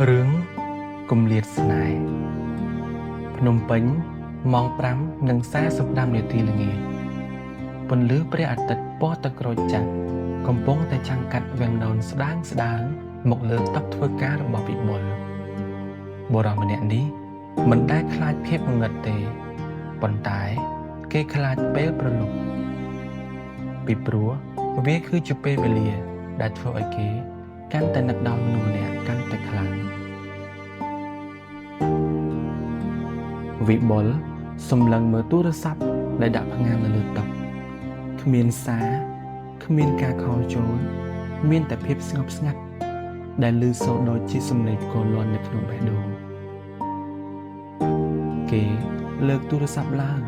រឿងគម្លាតស្នេហ៍ភ្នំពេញម៉ោង 5:45 នាទីល្ងាចពន្លឺព្រះអាទិត្យពណ៌ទឹកក្រូចចាស់កំពុងតែចាំងកាត់វាំងននស្ដាងមកលើតុធ្វើការរបស់វិបុលបុរសម្នាក់នេះមិនដែលខ្លាចភាពងងឹតទេប៉ុន្តែគេខ្លាចពេលប្រលប់ពីព្រោះវាគឺជាពេលវេលាដែលធ្វើឲ្យគេកាន់តែនឹកដល់មនុស្សម្នាក់កាន់តែខ្លាំងវិបុលសម្លឹងមើលទូរស័ព្ទដែលដាក់ផ្ងាមនៅលើតុគ្មានសារគ្មានការខលចូលមានតែភាពស្ងប់ស្ងាត់ដែលឮសូរដូចជាសំឡេងផ្គរលាន់នៅក្នុងបេះដូងគេលើកទូរស័ព្ទឡើង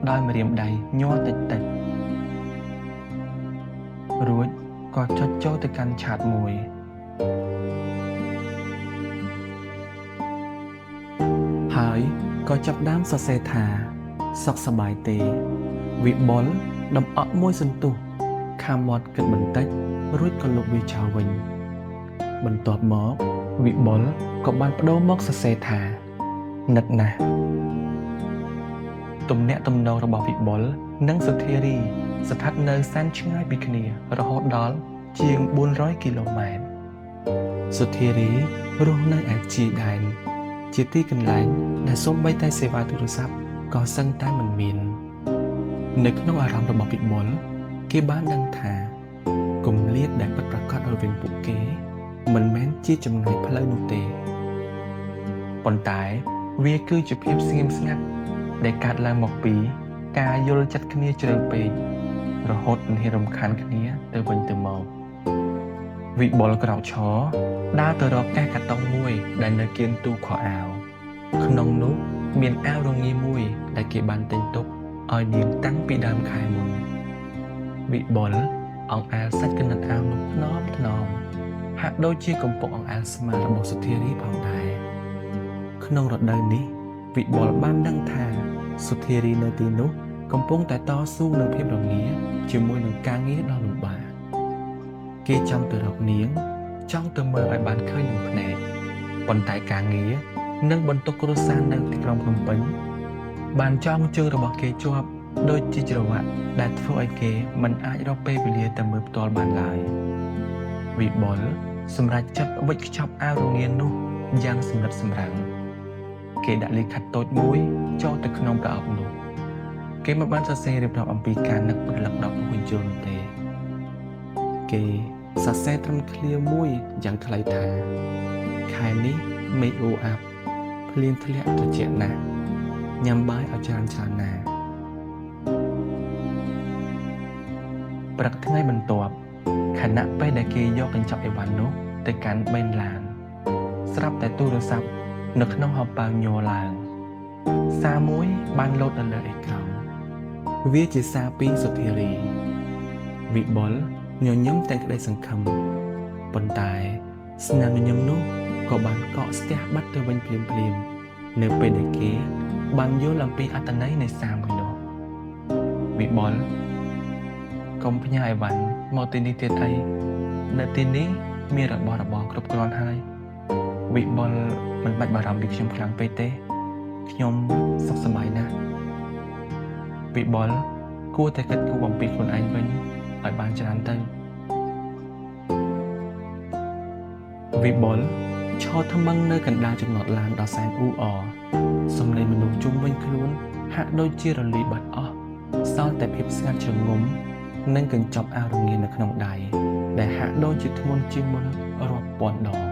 ដោយម្រាមដៃញ័រតិចរួចក៏ចុចចូលទៅកាន់ឆាតមួយហើយក៏ចាប់ដើមសរសេរថាសុខសប្បាយទេវិបុលដំអក់មួយសន្ទុះខាមាត់គិតបន្តិចរួចក៏លុបវាចោលវិញបន្ទាប់មកវិបុលក៏បានបដូរមកសរសេរថានឹកណាស់ទំនាក់ទំនងរបស់វិបុលនិងសុធារីស្ថិតនៅសែនឆ្ងាយពីគ្នារហូតដល់ជាង400គីឡូម៉ែត្រសុធារីរស់នៅឯជាយដែនជាទីកន្លែងដែលសូម្បីតែសេវាទូរស័ព្ទក៏សឹងតែមិនមាននៅក្នុងអារម្មណ៍របស់វិបុលគេបានដឹងថាគម្លាតដែលពិតប្រាកដរវាងពួកគេមិនមែនជាចម្ងាយផ្លូវនោះទេប៉ុន្តែវាគឺជាភាពស្ងៀមស្ងាត់ដែលកើតឡើងមកពីការយល់ចិត្តគ្នាជ្រៅពេករហូតមិនហ៊ានរំខានគ្នាទៅវិញទៅមកវិបុលក្រោកឈរដើរទៅរកកេះកាតុងមួយដែលនៅគៀនទូខោអាវក្នុងនោះមានអាវរងាមួយដែលគេបានទិញទុកឲ្យនាងតាំងពីដើមខែមុនវិបុលអង្អែលសាច់កណ្ដាលអាវនោះថ្នមហាក់ដូចជាកំពុងអង្អែលស្មារបស់សុធារីផងដែរក្នុងរដូវនេះវិបុលបានដឹងថាសុធារីនៅទីនោះកំពុងតែតស៊ូនឹងភាពរងាជាមួយនឹងការងារដ៏លំបាកគេចង់ទៅរកនាងចង់ទៅមើលឲ្យបានឃើញនឹងភ្នែកប៉ុន្តែការងារនិងបន្ទុកគ្រួសារនៅទីក្រុងភ្នំពេញបានចងជើងរបស់គេជាប់ដូចជាច្រវាក់ដែលធ្វើឲ្យគេមិនអាចរកពេលវេលាទៅមើលផ្ទាល់បានឡើយវិបុលសម្រេចចិត្តវិចខ្ចប់អាវរងានោះយ៉ាងសម្រិតសម្រាំងគេដាក់លិខិតតូចមួយចូលទៅក្នុងប្រអប់នោះគេមិនបានសរសេររៀបរាប់អំពីការនឹកព្រលឹកដល់ពួកជនទេគេសរសេរត្រឹមឃ្លាមួយយ៉ាងថ្លៃថាខែនេះមេឃអូអាប់ភ្លៀងធ្លាក់ត្រជាក់ណាស់ញ៉ាំបាយឲ្យច្រើនណាស់ព្រឹកថ្ងៃបន្ទាប់ខណៈពេលដែលគេយកកញ្ចក់អីវ៉ាន់នោះទៅកាន់បេនឡានស្រាប់តែទូរស័ព្ទនៅក្នុងហោប៉ៅញ័រឡើងសារមួយបានលោតនៅលើអេក្រង់វាជាសារពីសុធារីវិបុលញញឹមតែក្តីសង្ឃឹមប៉ុន្តែស្នាមញញឹមនោះក៏បានកកស្ទះបាត់ទៅវិញភ្លាមនៅពេលដែលគេបានយល់អំពីអត្ថន័យនៃសារមួយនោះវិបុលកុំផ្ញើអីវ៉ាន់មកទីនេះទៀតអីនៅទីនេះមានរបស់គ្រប់គ្រាន់ហើយវិបុលមិនបាច់បារម្ភពីខ្ញុំខ្លាំងពេកទេខ្ញុំសុខសប្បាយណាស់វិបុលគួរតែគិតគូរអំពីខ្លួនឯងវិញឲ្យបានច្រើនទៅវិបុលឈរថ្មឹងនៅកណ្ដាលចំណតឡានដ៏សែនអ៊ូអរសំឡេងមនុស្សជុំវិញខ្លួនហាក់ដូចជារលាយបាត់អស់សល់តែភាពស្ងាត់ជ្រងំនិងកញ្ចប់អាវរងានៅក្នុងដៃដែលហាក់ដូចជាធ្ងន់ជាងមុនរាប់ពាន់ដង